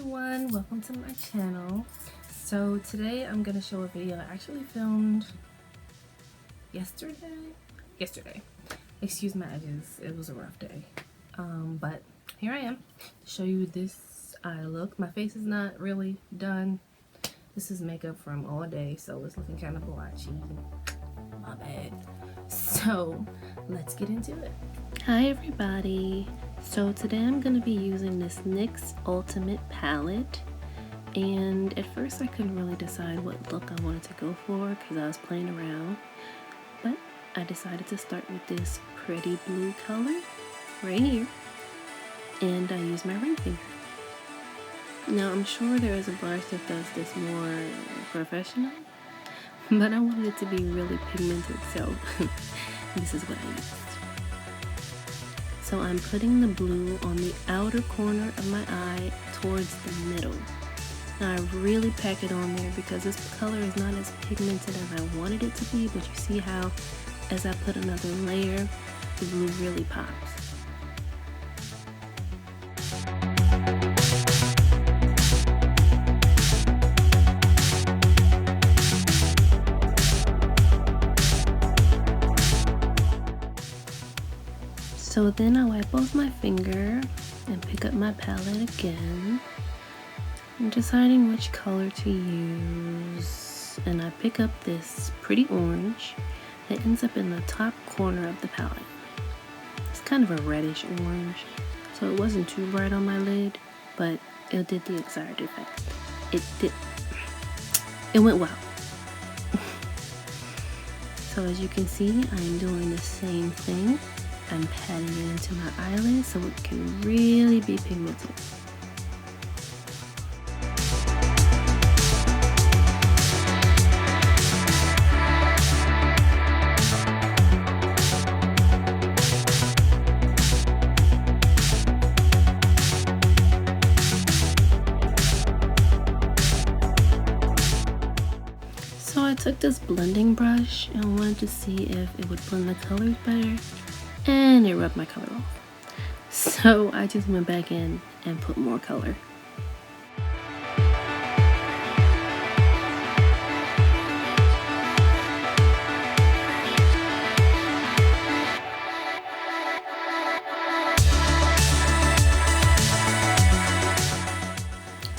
everyone, welcome to my channel. So today I'm going to show a video I actually filmed yesterday. Excuse my edges, it was a rough day. But here I am to show you this eye look. My face is not really done. This is makeup from all day, so it's looking kind of blotchy. My bad. So let's get into it. Hi everybody. So today I'm going to be using this NYX Ultimate palette, and at first I couldn't really decide what look I wanted to go for because I was playing around, but I decided to start with this pretty blue color right here, and I used my ring finger. Now I'm sure there is a brush that does this more professional, but I wanted it to be really pigmented, so this is what I used. So I'm putting the blue on the outer corner of my eye towards the middle. Now I really pack it on there because this color is not as pigmented as I wanted it to be, but you see how as I put another layer, the blue really pops. So then I wipe off my finger and pick up my palette again. I'm deciding which color to use, and I pick up this pretty orange that ends up in the top corner of the palette. It's kind of a reddish orange, so it wasn't too bright on my lid, but it did the desired effect. It went well. So as you can see, I am doing the same thing. I'm patting it into my eyelid so it can really be pigmented. So I took this blending brush and wanted to see if it would blend the colors better, and it rubbed my color off. So I just went back in and put more color.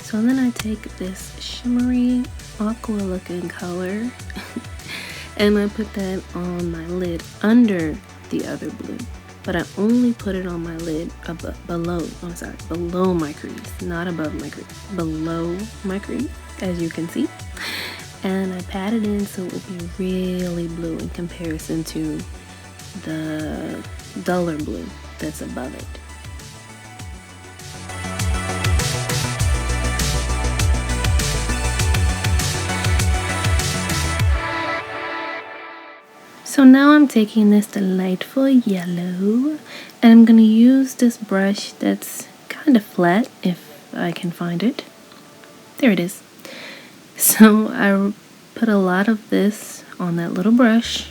So then I take this shimmery aqua looking color and I put that on my lid under the other blue, but I only put it on my lid below my crease, not above my crease, below my crease, as you can see. And I pat it in so it will be really blue in comparison to the duller blue that's above it. So now I'm taking this delightful yellow, and I'm going to use this brush that's kind of flat, if I can find it. There it is. So I put a lot of this on that little brush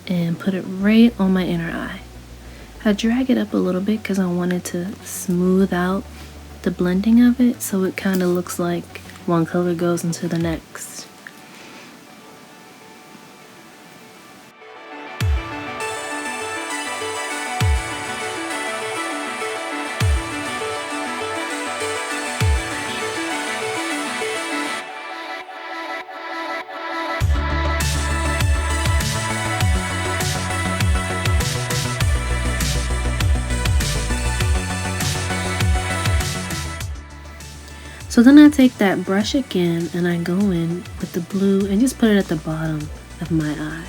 and put it right on my inner eye. I drag it up a little bit because I wanted to smooth out the blending of it so it kind of looks like one color goes into the next. So then I take that brush again and I go in with the blue and just put it at the bottom of my eye.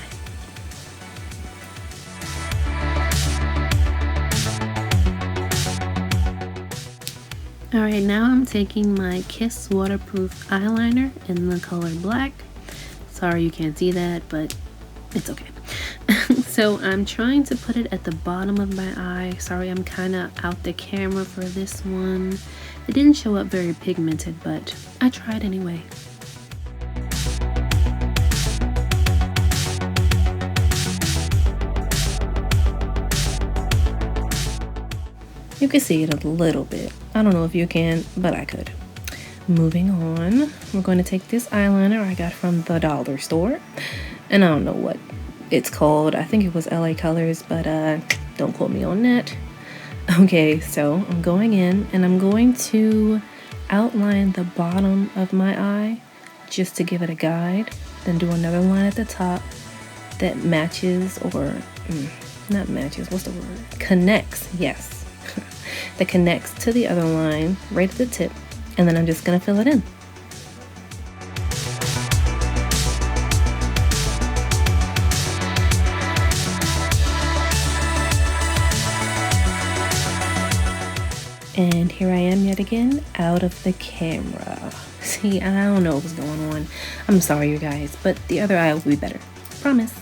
Alright, now I'm taking my Kiss waterproof eyeliner in the color black. Sorry you can't see that, but it's okay. So I'm trying to put it at the bottom of my eye. Sorry, I'm kind of out the camera for this one. It didn't show up very pigmented, but I tried anyway. You can see it a little bit. I don't know if you can, but I could. Moving on, we're going to take this eyeliner I got from the dollar store. And I don't know what it's called. I think it was LA Colors, but don't quote me on that. Okay, so I'm going in and I'm going to outline the bottom of my eye just to give it a guide. Then do another line at the top that matches, or not matches, what's the word? Connects, yes. That connects to the other line right at the tip. And then I'm just gonna fill it in. And here I am yet again, out of the camera. See, I don't know what's going on. I'm sorry, you guys, but the other eye will be better. Promise.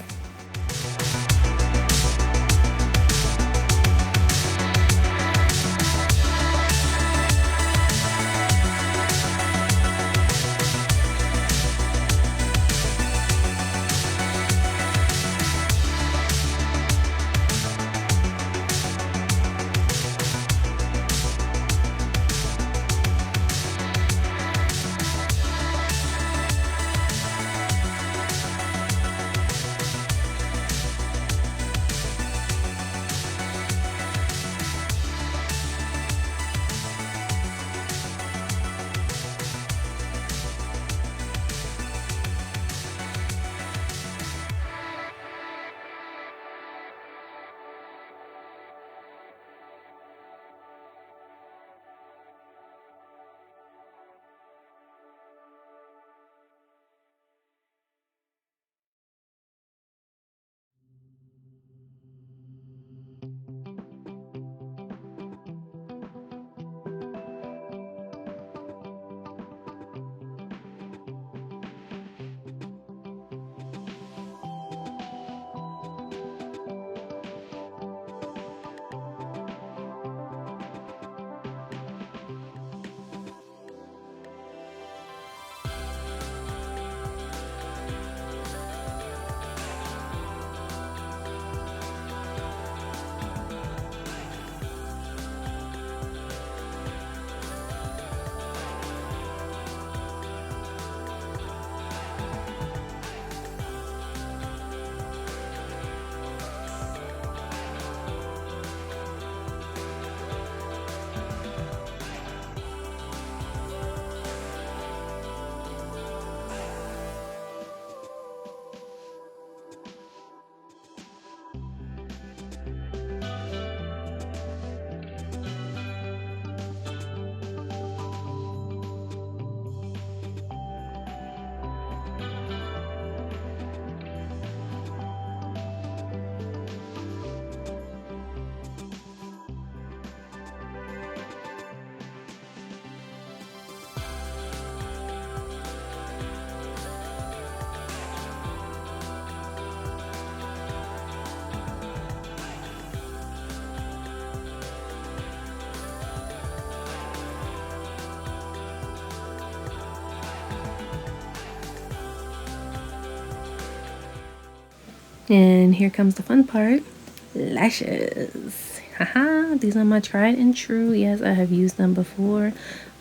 And here comes the fun part, lashes. Haha, these are my tried and true. Yes, I have used them before,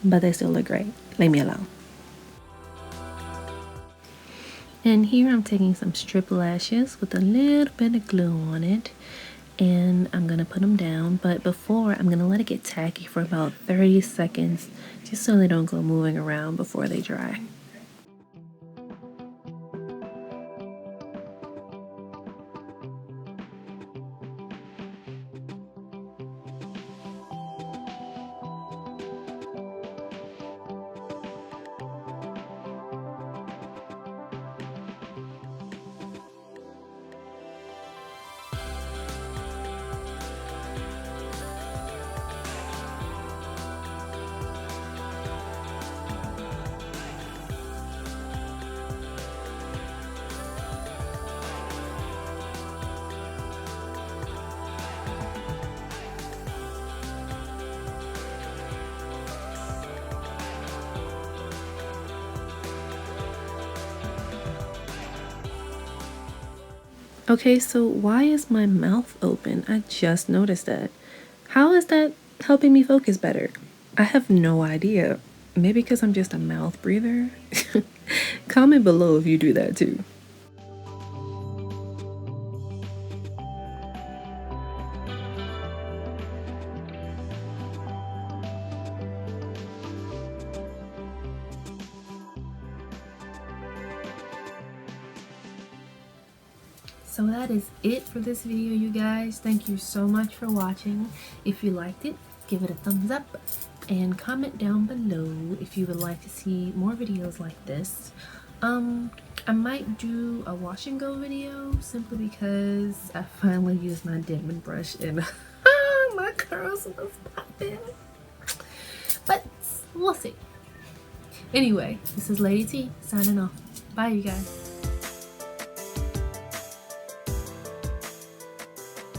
but they still look great. Leave me alone. And here I'm taking some strip lashes with a little bit of glue on it, and I'm gonna put them down. But before, I'm gonna let it get tacky for about 30 seconds, just so they don't go moving around before they dry. Okay, so why is my mouth open? I just noticed that. How is that helping me focus better. I have no idea. Maybe because I'm just a mouth breather. Comment below if you do that too. So that is it for this video, you guys. Thank you so much for watching. If you liked it, give it a thumbs up and comment down below if you would like to see more videos like this. I might do a wash and go video simply because I finally used my diamond brush and my curls was popping. But we'll see. Anyway, this is Lady T signing off. Bye, you guys.